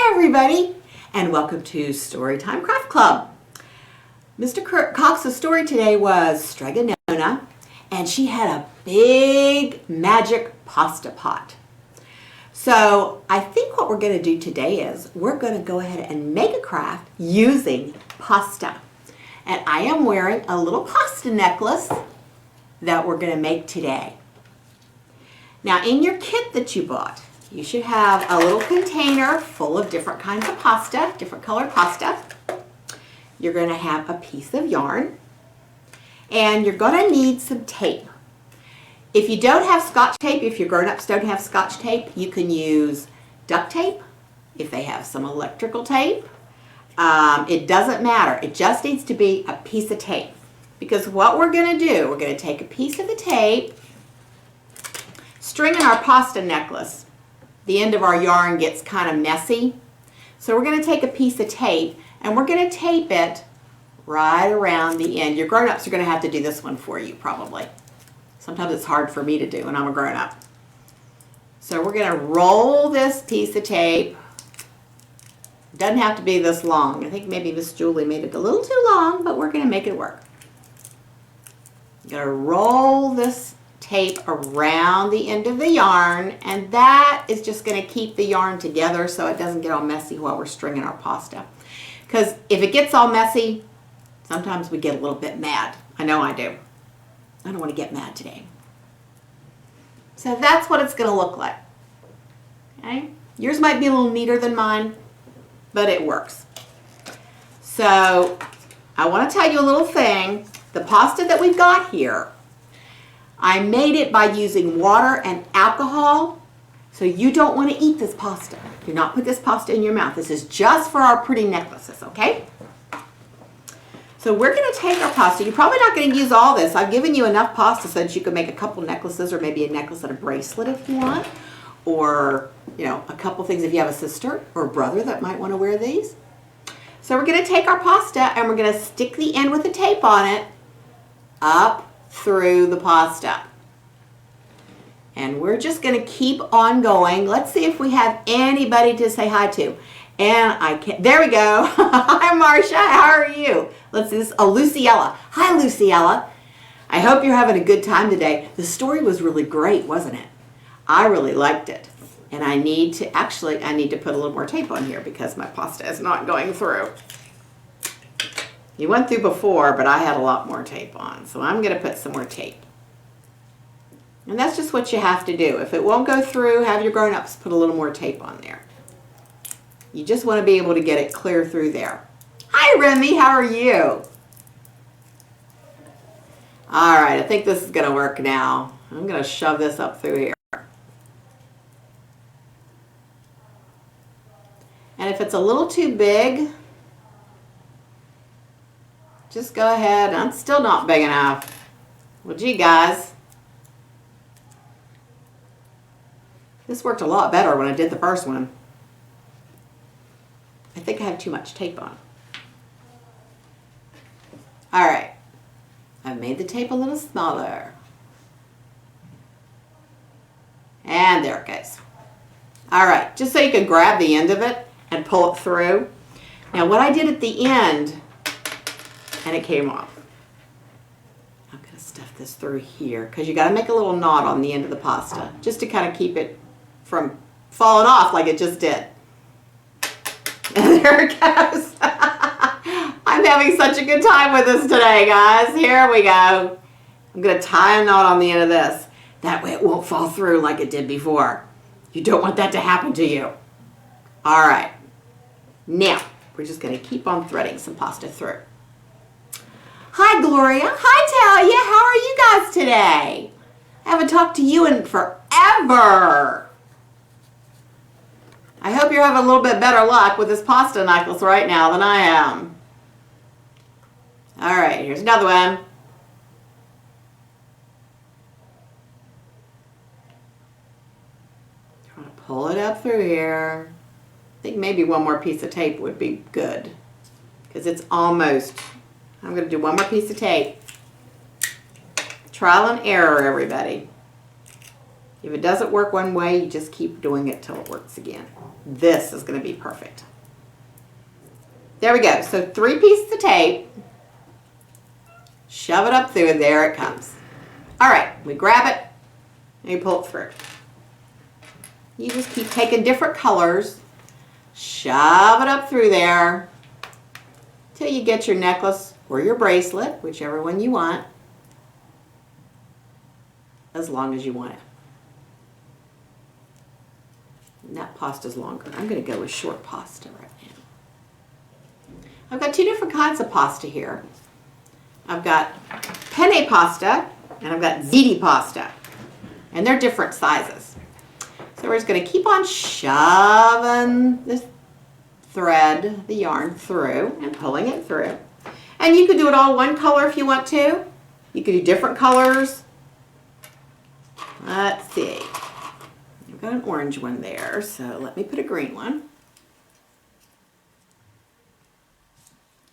Hi everybody, and welcome to Storytime Craft Club. Mr. Cox's story today was Stregonona, and she had a big magic pasta pot. So I think what we're going to do today is we're going to go ahead and make a craft using pasta. And I am wearing a little pasta necklace that we're going to make today. Now in your kit that you bought, you should have a little container full of different kinds of pasta, different colored pasta. You're going to have a piece of yarn, and you're going to need some tape. If you don't have Scotch tape, if your grown-ups don't have Scotch tape, you can use duct tape. If they have some electrical tape, it doesn't matter. It just needs to be a piece of tape. Because what we're going to do, we're going to take a piece of the tape, stringing our pasta necklace. The end of our yarn gets kind of messy. So we're going to take a piece of tape and we're going to tape it right around the end. Your grown-ups are going to have to do this one for you probably. Sometimes it's hard for me to do when I'm a grown-up. So we're going to roll this piece of tape. It doesn't have to be this long. I think maybe Miss Julie made it a little too long, but we're going to make it work. You're going to roll this tape around the end of the yarn, and that is just going to keep the yarn together so it doesn't get all messy while we're stringing our pasta. Because if it gets all messy, sometimes we get a little bit mad. I know I do. I don't want to get mad today. So that's what it's going to look like. Okay? Yours might be a little neater than mine, but it works. So I want to tell you a little thing. The pasta that we've got here, I made it by using water and alcohol, so you don't want to eat this pasta. Do not put this pasta in your mouth. This is just for our pretty necklaces, okay? So we're going to take our pasta. You're probably not going to use all this. I've given you enough pasta so that you can make a couple necklaces, or maybe a necklace and a bracelet if you want, or a couple things if you have a sister or a brother that might want to wear these. So we're going to take our pasta and we're going to stick the end with the tape on it up through the pasta. And we're just going to keep on going. Let's see if we have anybody to say hi to. And I can't, there we go. Hi Marcia, how are you? Let's see this, Luciella. Hi Luciella. I hope you're having a good time today. The story was really great, wasn't it? I really liked it. And I need to put a little more tape on here because my pasta is not going through. You went through before, but I had a lot more tape on. So I'm going to put some more tape. And that's just what you have to do. If it won't go through, have your grown-ups put a little more tape on there. You just want to be able to get it clear through there. Hi Remy, how are you? All right, I think this is going to work now. I'm going to shove this up through here. And if it's a little too big, just go ahead. I'm still not big enough. Well, gee, guys. This worked a lot better when I did the first one. I think I have too much tape on. All right. I've made the tape a little smaller. And there it goes. All right. Just so you can grab the end of it and pull it through. Now, what I did at the end, and it came off. I'm going to stuff this through here because you got to make a little knot on the end of the pasta just to kind of keep it from falling off like it just did. And there it goes. I'm having such a good time with this today, guys. Here we go. I'm going to tie a knot on the end of this. That way it won't fall through like it did before. You don't want that to happen to you. All right. Now, we're just going to keep on threading some pasta through. Hi, Gloria. Hi, Talia. How are you guys today? I haven't talked to you in forever. I hope you're having a little bit better luck with this pasta necklace right now than I am. All right, here's another one. Trying to pull it up through here. I think maybe one more piece of tape would be good because it's almost. I'm going to do one more piece of tape. Trial and error, everybody. If it doesn't work one way, you just keep doing it till it works again. This is going to be perfect. There we go. So 3 pieces of tape. Shove it up through, there it comes. All right, we grab it and you pull it through. You just keep taking different colors, shove it up through there till you get your necklace or your bracelet, whichever one you want, as long as you want it. And that pasta's longer. I'm going to go with short pasta right now. I've got 2 different kinds of pasta here. I've got penne pasta and I've got ziti pasta, and they're different sizes. So we're just going to keep on shoving this thread, the yarn, through and pulling it through. And you could do it all one color if you want to. You could do different colors. Let's see. I've got an orange one there, so let me put a green one.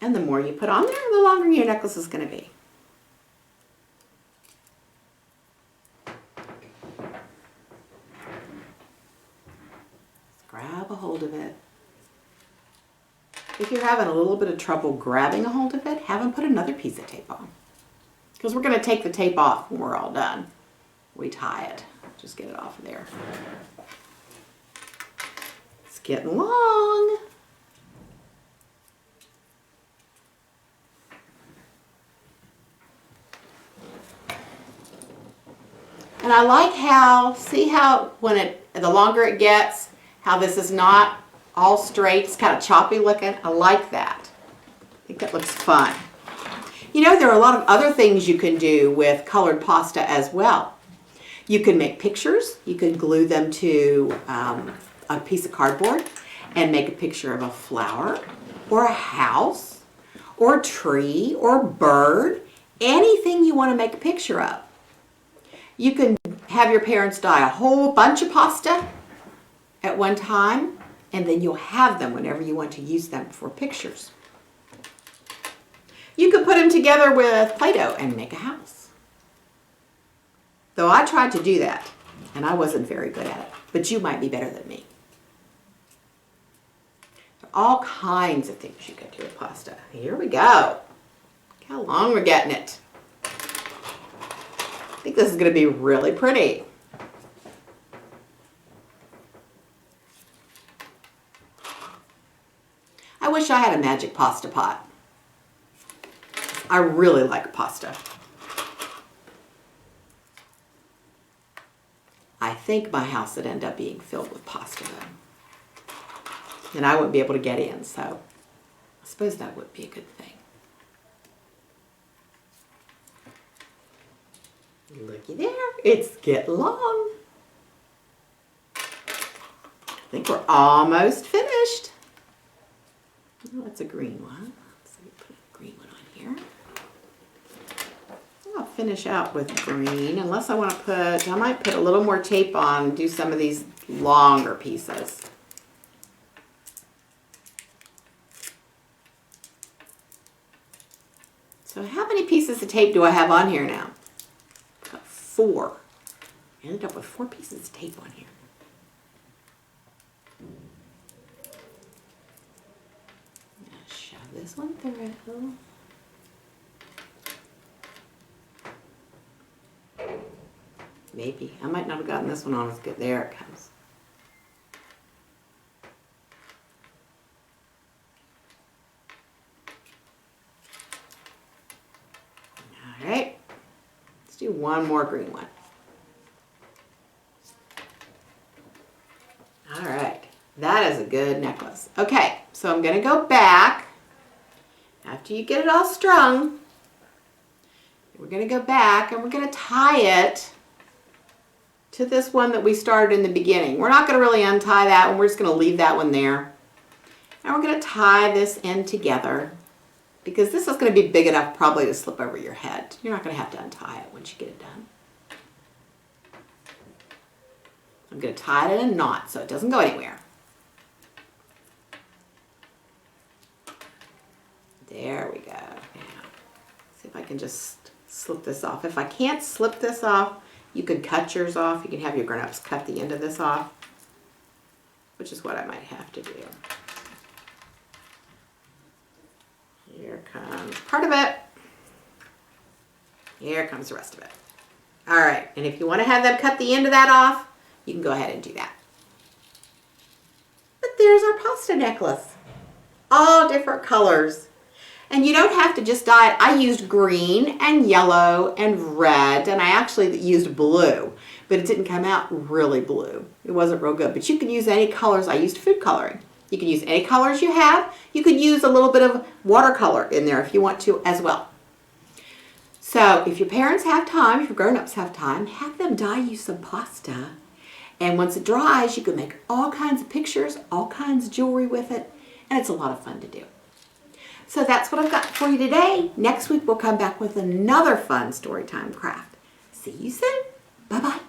And the more you put on there, the longer your necklace is going to be. Just grab a hold of it. If you're having a little bit of trouble grabbing a hold of it, have them put another piece of tape on. Because we're going to take the tape off when we're all done. We tie it. Just get it off of there. It's getting long. And I like how, see how the longer it gets, how this is not all straight, it's kind of choppy looking. I like that. I think that looks fun. You know, there are a lot of other things you can do with colored pasta as well. You can make pictures. You can glue them to a piece of cardboard and make a picture of a flower or a house or a tree or a bird, anything you want to make a picture of. You can have your parents dye a whole bunch of pasta at one time, and then you'll have them whenever you want to use them for pictures. You could put them together with Play-Doh and make a house. Though I tried to do that, and I wasn't very good at it, but you might be better than me. There are all kinds of things you can do with pasta. Here we go. Look how long we're getting it. I think this is going to be really pretty. I wish I had a magic pasta pot. I really like pasta. I think my house would end up being filled with pasta though. And I wouldn't be able to get in, so I suppose that would be a good thing. Looky there, it's getting long. I think we're almost finished. Oh, that's a green one. Let's see, put a green one on here. I'll finish out with green, unless I want to put, I might put a little more tape on, do some of these longer pieces. So how many pieces of tape do I have on here now? I've got 4. I ended up with 4 pieces of tape on here. Shove this one through. Maybe. I might not have gotten this one on as good. There it comes. All right. Let's do one more green one. All right. That is a good necklace. Okay. So I'm going to go back. After you get it all strung, we're going to go back and we're going to tie it to this one that we started in the beginning. We're not going to really untie that one. We're just going to leave that one there. And we're going to tie this end together because this is going to be big enough probably to slip over your head. You're not going to have to untie it once you get it done. I'm going to tie it in a knot so it doesn't go anywhere. There we go. Now, see if I can just slip this off. If I can't slip this off, You could cut yours off. You can have your grown-ups cut the end of this off, which is what I might have to do. Here comes part of it. Here comes the rest of it. All right, and if you want to have them cut the end of that off, you can go ahead and do that. But there's our pasta necklace. All different colors. And you don't have to just dye it. I used green and yellow and red, and I actually used blue, but it didn't come out really blue. It wasn't real good, but you can use any colors. I used food coloring. You can use any colors you have. You could use a little bit of watercolor in there if you want to as well. So if your parents have time, if your grown-ups have time, have them dye you some pasta. And once it dries, you can make all kinds of pictures, all kinds of jewelry with it, and it's a lot of fun to do. So that's what I've got for you today. Next week we'll come back with another fun storytime craft. See you soon. Bye-bye.